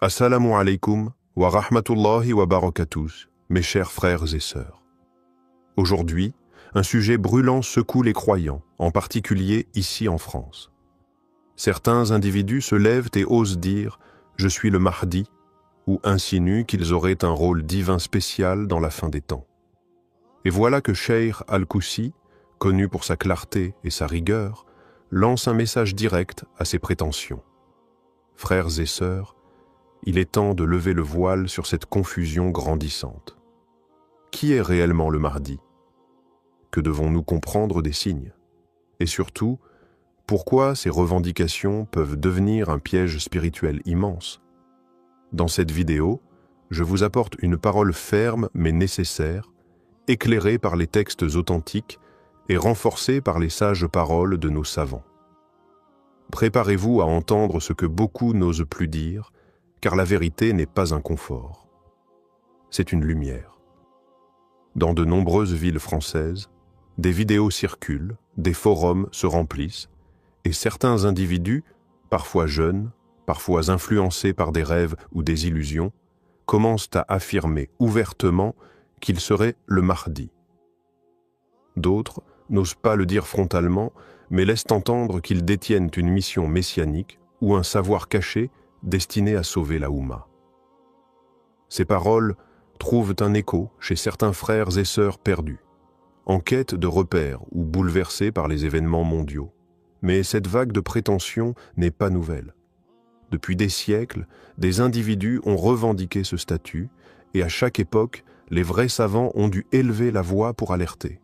Assalamu alaikum wa rahmatullahi wa barakatuh, mes chers frères et sœurs. Aujourd'hui, un sujet brûlant secoue les croyants, en particulier ici en France. Certains individus se lèvent et osent dire « Je suis le Mahdi » ou insinuent qu'ils auraient un rôle divin spécial dans la fin des temps. Et voilà que Cheikh Al-Koussi, connu pour sa clarté et sa rigueur, lance un message direct à ses prétentions. Frères et sœurs, il est temps de lever le voile sur cette confusion grandissante. Qui est réellement le Mahdi? Que devons-nous comprendre des signes? Et surtout, pourquoi ces revendications peuvent devenir un piège spirituel immense? Dans cette vidéo, je vous apporte une parole ferme mais nécessaire, éclairée par les textes authentiques et renforcée par les sages paroles de nos savants. Préparez-vous à entendre ce que beaucoup n'osent plus dire, car la vérité n'est pas un confort. C'est une lumière. Dans de nombreuses villes françaises, des vidéos circulent, des forums se remplissent, et certains individus, parfois jeunes, parfois influencés par des rêves ou des illusions, commencent à affirmer ouvertement qu'il serait le Mahdi. D'autres n'osent pas le dire frontalement, mais laissent entendre qu'ils détiennent une mission messianique ou un savoir caché destiné à sauver la Oumma. Ces paroles trouvent un écho chez certains frères et sœurs perdus, en quête de repères ou bouleversés par les événements mondiaux. Mais cette vague de prétention n'est pas nouvelle. Depuis des siècles, des individus ont revendiqué ce statut, et à chaque époque, les vrais savants ont dû élever la voix pour alerter.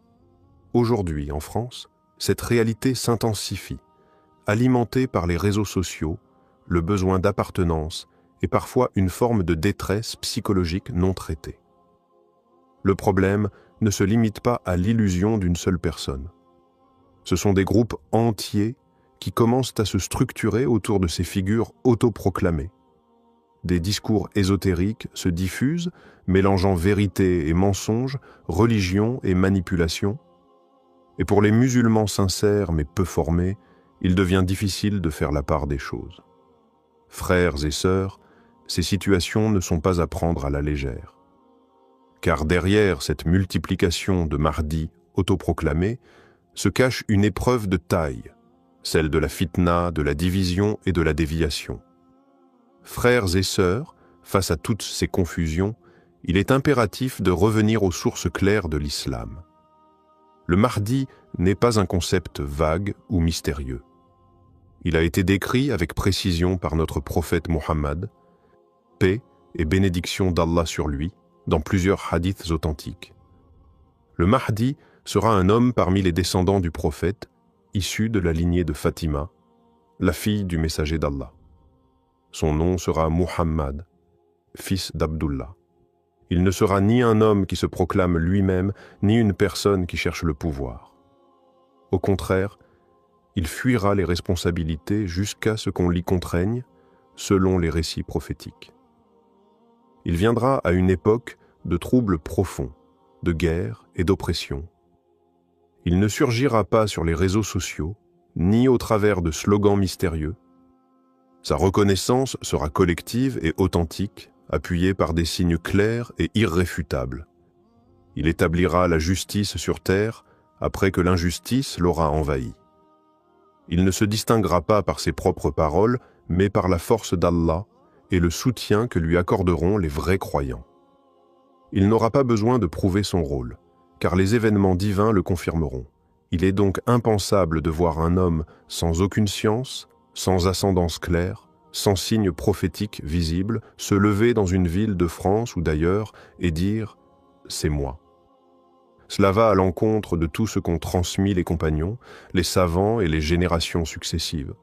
Aujourd'hui, en France, cette réalité s'intensifie, alimentée par les réseaux sociaux, le besoin d'appartenance et parfois une forme de détresse psychologique non traitée. Le problème ne se limite pas à l'illusion d'une seule personne. Ce sont des groupes entiers qui commencent à se structurer autour de ces figures autoproclamées. Des discours ésotériques se diffusent, mélangeant vérité et mensonge, religion et manipulation. Et pour les musulmans sincères mais peu formés, il devient difficile de faire la part des choses. Frères et sœurs, ces situations ne sont pas à prendre à la légère. Car derrière cette multiplication de Mahdi autoproclamés se cache une épreuve de taille, celle de la fitna, de la division et de la déviation. Frères et sœurs, face à toutes ces confusions, il est impératif de revenir aux sources claires de l'islam. Le Mahdi n'est pas un concept vague ou mystérieux. Il a été décrit avec précision par notre prophète Mohammed, paix et bénédiction d'Allah sur lui, dans plusieurs hadiths authentiques. Le Mahdi sera un homme parmi les descendants du prophète, issu de la lignée de Fatima, la fille du messager d'Allah. Son nom sera Muhammad, fils d'Abdullah. Il ne sera ni un homme qui se proclame lui-même, ni une personne qui cherche le pouvoir. Au contraire, il fuira les responsabilités jusqu'à ce qu'on l'y contraigne, selon les récits prophétiques. Il viendra à une époque de troubles profonds, de guerre et d'oppression. Il ne surgira pas sur les réseaux sociaux, ni au travers de slogans mystérieux. Sa reconnaissance sera collective et authentique, appuyée par des signes clairs et irréfutables. Il établira la justice sur terre après que l'injustice l'aura envahi. Il ne se distinguera pas par ses propres paroles, mais par la force d'Allah et le soutien que lui accorderont les vrais croyants. Il n'aura pas besoin de prouver son rôle, car les événements divins le confirmeront. Il est donc impensable de voir un homme sans aucune science, sans ascendance claire, sans signe prophétique visible, se lever dans une ville de France ou d'ailleurs et dire « c'est moi ». Cela va à l'encontre de tout ce qu'ont transmis les compagnons, les savants et les générations successives.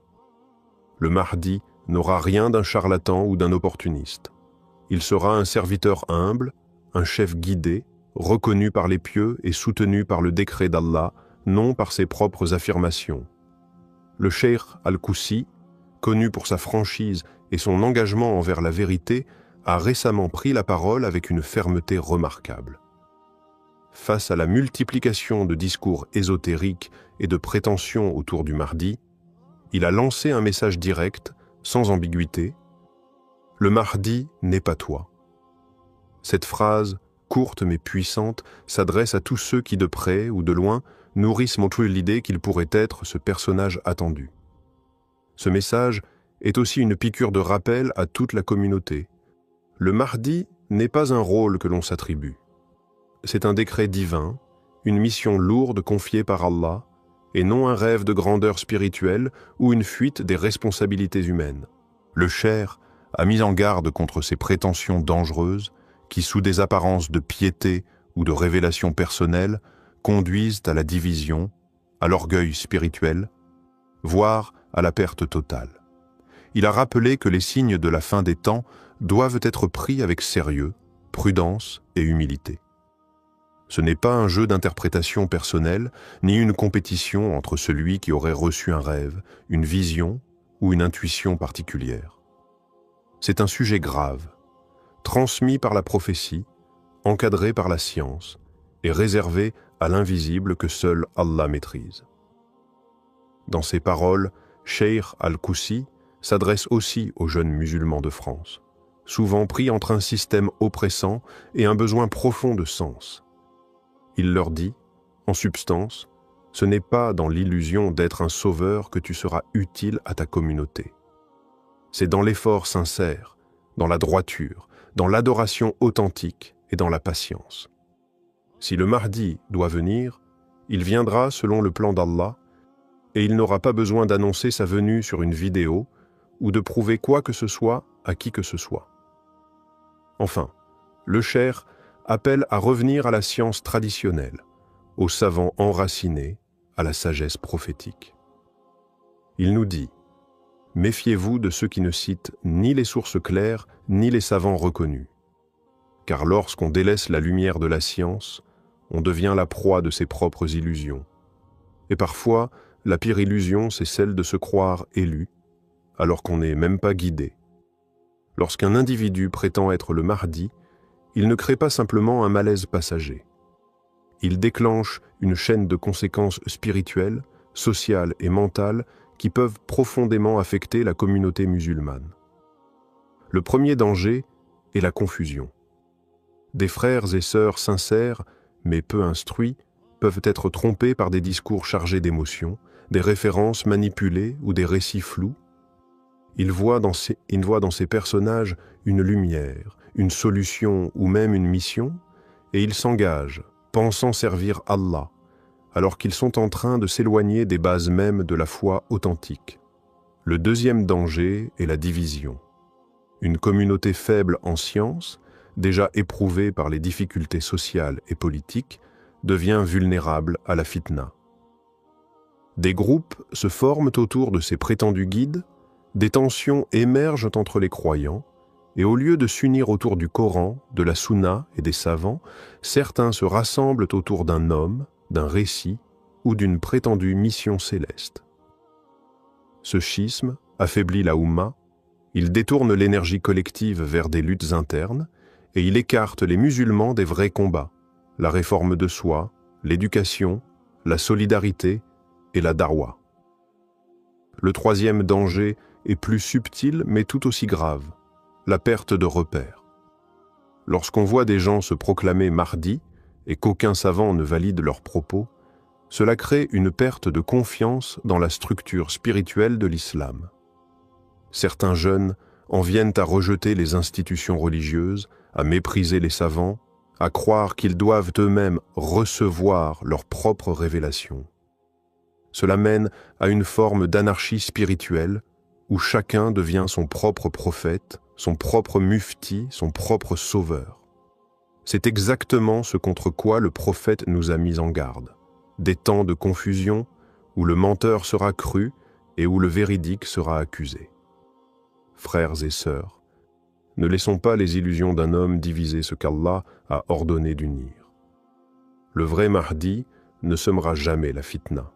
Le Mahdi n'aura rien d'un charlatan ou d'un opportuniste. Il sera un serviteur humble, un chef guidé, reconnu par les pieux et soutenu par le décret d'Allah, non par ses propres affirmations. Le Cheikh Al-Koussi, connu pour sa franchise et son engagement envers la vérité, a récemment pris la parole avec une fermeté remarquable. Face à la multiplication de discours ésotériques et de prétentions autour du Mahdi, il a lancé un message direct, sans ambiguïté. Le Mahdi n'est pas toi. Cette phrase, courte mais puissante, s'adresse à tous ceux qui, de près ou de loin, nourrissent montreux l'idée qu'il pourrait être ce personnage attendu. Ce message est aussi une piqûre de rappel à toute la communauté. Le Mahdi n'est pas un rôle que l'on s'attribue. C'est un décret divin, une mission lourde confiée par Allah, et non un rêve de grandeur spirituelle ou une fuite des responsabilités humaines. Le cheikh a mis en garde contre ces prétentions dangereuses qui, sous des apparences de piété ou de révélation personnelle, conduisent à la division, à l'orgueil spirituel, voire à la perte totale. Il a rappelé que les signes de la fin des temps doivent être pris avec sérieux, prudence et humilité. Ce n'est pas un jeu d'interprétation personnelle, ni une compétition entre celui qui aurait reçu un rêve, une vision ou une intuition particulière. C'est un sujet grave, transmis par la prophétie, encadré par la science et réservé à l'invisible que seul Allah maîtrise. Dans ses paroles, Cheikh Al-Koussi s'adresse aussi aux jeunes musulmans de France, souvent pris entre un système oppressant et un besoin profond de sens. Il leur dit, en substance, ce n'est pas dans l'illusion d'être un sauveur que tu seras utile à ta communauté. C'est dans l'effort sincère, dans la droiture, dans l'adoration authentique et dans la patience. Si le Mahdi doit venir, il viendra selon le plan d'Allah et il n'aura pas besoin d'annoncer sa venue sur une vidéo ou de prouver quoi que ce soit à qui que ce soit. Enfin, le cheikh appelle à revenir à la science traditionnelle, aux savants enracinés, à la sagesse prophétique. Il nous dit « Méfiez-vous de ceux qui ne citent ni les sources claires, ni les savants reconnus. Car lorsqu'on délaisse la lumière de la science, on devient la proie de ses propres illusions. Et parfois, la pire illusion, c'est celle de se croire élu, alors qu'on n'est même pas guidé. Lorsqu'un individu prétend être le Mahdi, il ne crée pas simplement un malaise passager. Il déclenche une chaîne de conséquences spirituelles, sociales et mentales qui peuvent profondément affecter la communauté musulmane. Le premier danger est la confusion. Des frères et sœurs sincères, mais peu instruits, peuvent être trompés par des discours chargés d'émotions, des références manipulées ou des récits flous. Ils voient dans ces personnages une lumière, une solution ou même une mission, et ils s'engagent, pensant servir Allah, alors qu'ils sont en train de s'éloigner des bases mêmes de la foi authentique. Le deuxième danger est la division. Une communauté faible en science, déjà éprouvée par les difficultés sociales et politiques, devient vulnérable à la fitna. Des groupes se forment autour de ces prétendus guides, des tensions émergent entre les croyants, et au lieu de s'unir autour du Coran, de la Sunna et des savants, certains se rassemblent autour d'un homme, d'un récit ou d'une prétendue mission céleste. Ce schisme affaiblit la Oumma, il détourne l'énergie collective vers des luttes internes et il écarte les musulmans des vrais combats, la réforme de soi, l'éducation, la solidarité et la darwa. Le troisième danger est plus subtil mais tout aussi grave, la perte de repères. Lorsqu'on voit des gens se proclamer Mahdi et qu'aucun savant ne valide leurs propos, cela crée une perte de confiance dans la structure spirituelle de l'islam. Certains jeunes en viennent à rejeter les institutions religieuses, à mépriser les savants, à croire qu'ils doivent eux-mêmes recevoir leur propre révélation. Cela mène à une forme d'anarchie spirituelle où chacun devient son propre prophète, son propre mufti, son propre sauveur. C'est exactement ce contre quoi le prophète nous a mis en garde. Des temps de confusion où le menteur sera cru et où le véridique sera accusé. Frères et sœurs, ne laissons pas les illusions d'un homme diviser ce qu'Allah a ordonné d'unir. Le vrai Mahdi ne semera jamais la fitna.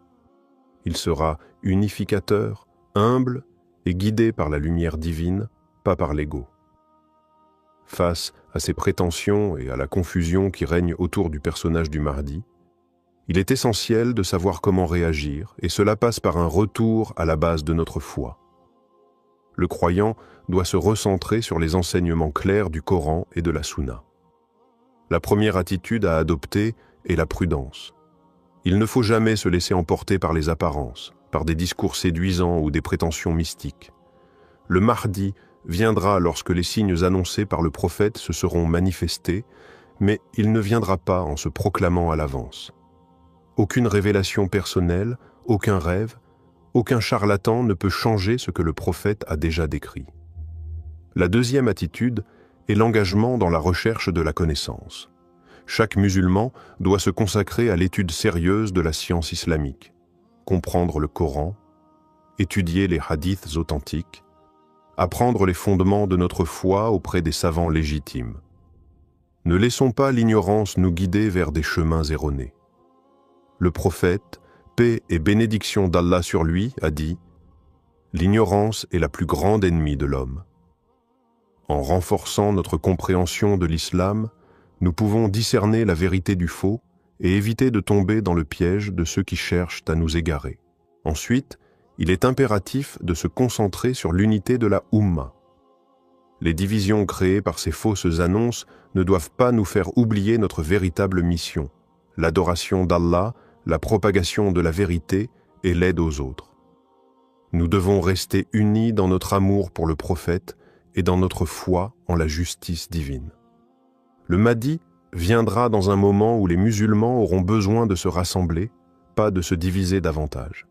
Il sera unificateur, humble et guidé par la lumière divine, pas par l'ego. Face à ces prétentions et à la confusion qui règne autour du personnage du Mahdi, il est essentiel de savoir comment réagir et cela passe par un retour à la base de notre foi. Le croyant doit se recentrer sur les enseignements clairs du Coran et de la Sunna. La première attitude à adopter est la prudence. Il ne faut jamais se laisser emporter par les apparences, par des discours séduisants ou des prétentions mystiques. Le Mahdi viendra lorsque les signes annoncés par le prophète se seront manifestés, mais il ne viendra pas en se proclamant à l'avance. Aucune révélation personnelle, aucun rêve, aucun charlatan ne peut changer ce que le prophète a déjà décrit. La deuxième attitude est l'engagement dans la recherche de la connaissance. Chaque musulman doit se consacrer à l'étude sérieuse de la science islamique, comprendre le Coran, étudier les hadiths authentiques, apprendre les fondements de notre foi auprès des savants légitimes. Ne laissons pas l'ignorance nous guider vers des chemins erronés. Le prophète, paix et bénédiction d'Allah sur lui, a dit « L'ignorance est la plus grande ennemie de l'homme. » En renforçant notre compréhension de l'islam, nous pouvons discerner la vérité du faux et éviter de tomber dans le piège de ceux qui cherchent à nous égarer. Ensuite, il est impératif de se concentrer sur l'unité de la Oumma. Les divisions créées par ces fausses annonces ne doivent pas nous faire oublier notre véritable mission, l'adoration d'Allah, la propagation de la vérité et l'aide aux autres. Nous devons rester unis dans notre amour pour le prophète et dans notre foi en la justice divine. Le Mahdi viendra dans un moment où les musulmans auront besoin de se rassembler, pas de se diviser davantage.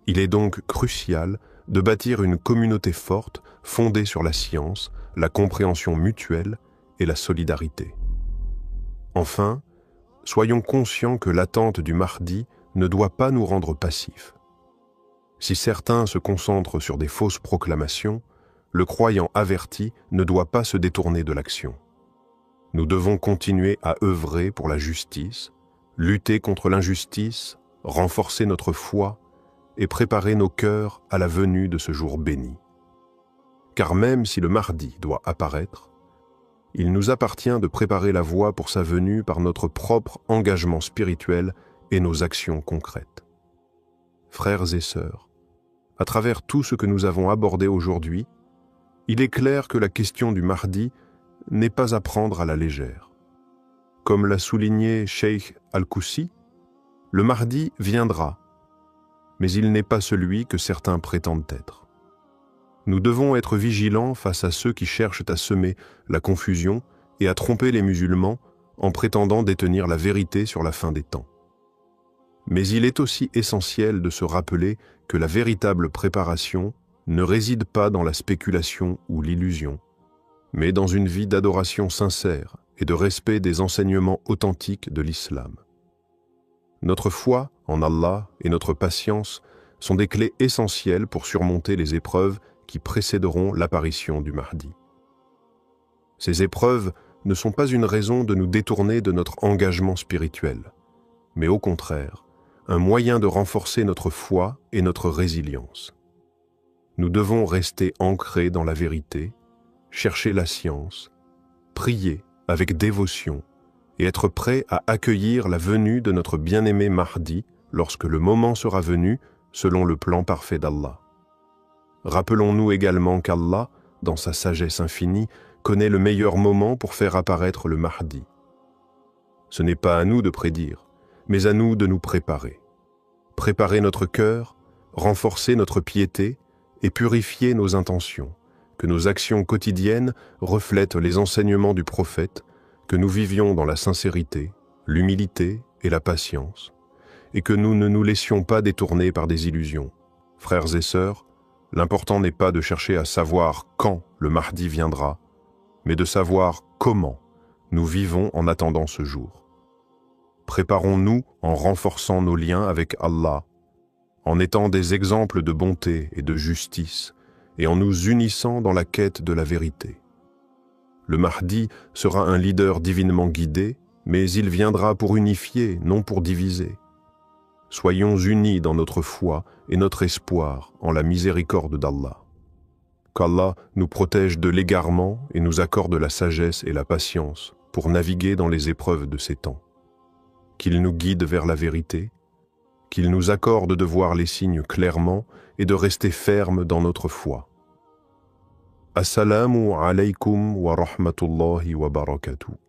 Il est donc crucial de bâtir une communauté forte fondée sur la science, la compréhension mutuelle et la solidarité. Enfin, soyons conscients que l'attente du Mahdi ne doit pas nous rendre passifs. Si certains se concentrent sur des fausses proclamations, le croyant averti ne doit pas se détourner de l'action. Nous devons continuer à œuvrer pour la justice, lutter contre l'injustice, renforcer notre foi et préparer nos cœurs à la venue de ce jour béni. Car même si le Mahdi doit apparaître, il nous appartient de préparer la voie pour sa venue par notre propre engagement spirituel et nos actions concrètes. Frères et sœurs, à travers tout ce que nous avons abordé aujourd'hui, il est clair que la question du Mahdi n'est pas à prendre à la légère. Comme l'a souligné Cheikh Al-Koussi, le Mahdi viendra, mais il n'est pas celui que certains prétendent être. Nous devons être vigilants face à ceux qui cherchent à semer la confusion et à tromper les musulmans en prétendant détenir la vérité sur la fin des temps. Mais il est aussi essentiel de se rappeler que la véritable préparation ne réside pas dans la spéculation ou l'illusion, mais dans une vie d'adoration sincère et de respect des enseignements authentiques de l'islam. Notre foi en Allah et notre patience sont des clés essentielles pour surmonter les épreuves qui précéderont l'apparition du Mahdi. Ces épreuves ne sont pas une raison de nous détourner de notre engagement spirituel, mais au contraire, un moyen de renforcer notre foi et notre résilience. Nous devons rester ancrés dans la vérité, chercher la science, prier avec dévotion et être prêts à accueillir la venue de notre bien-aimé Mahdi lorsque le moment sera venu selon le plan parfait d'Allah. Rappelons-nous également qu'Allah, dans sa sagesse infinie, connaît le meilleur moment pour faire apparaître le Mahdi. Ce n'est pas à nous de prédire, mais à nous de nous préparer. Préparer notre cœur, renforcer notre piété et purifier nos intentions, que nos actions quotidiennes reflètent les enseignements du prophète, que nous vivions dans la sincérité, l'humilité et la patience, et que nous ne nous laissions pas détourner par des illusions. Frères et sœurs, l'important n'est pas de chercher à savoir quand le Mahdi viendra, mais de savoir comment nous vivons en attendant ce jour. Préparons-nous en renforçant nos liens avec Allah, en étant des exemples de bonté et de justice, et en nous unissant dans la quête de la vérité. Le Mahdi sera un leader divinement guidé, mais il viendra pour unifier, non pour diviser. Soyons unis dans notre foi et notre espoir en la miséricorde d'Allah. Qu'Allah nous protège de l'égarement et nous accorde la sagesse et la patience pour naviguer dans les épreuves de ces temps. Qu'il nous guide vers la vérité, qu'il nous accorde de voir les signes clairement et de rester fermes dans notre foi. Assalamu alaykum wa rahmatullahi wa barakatuh.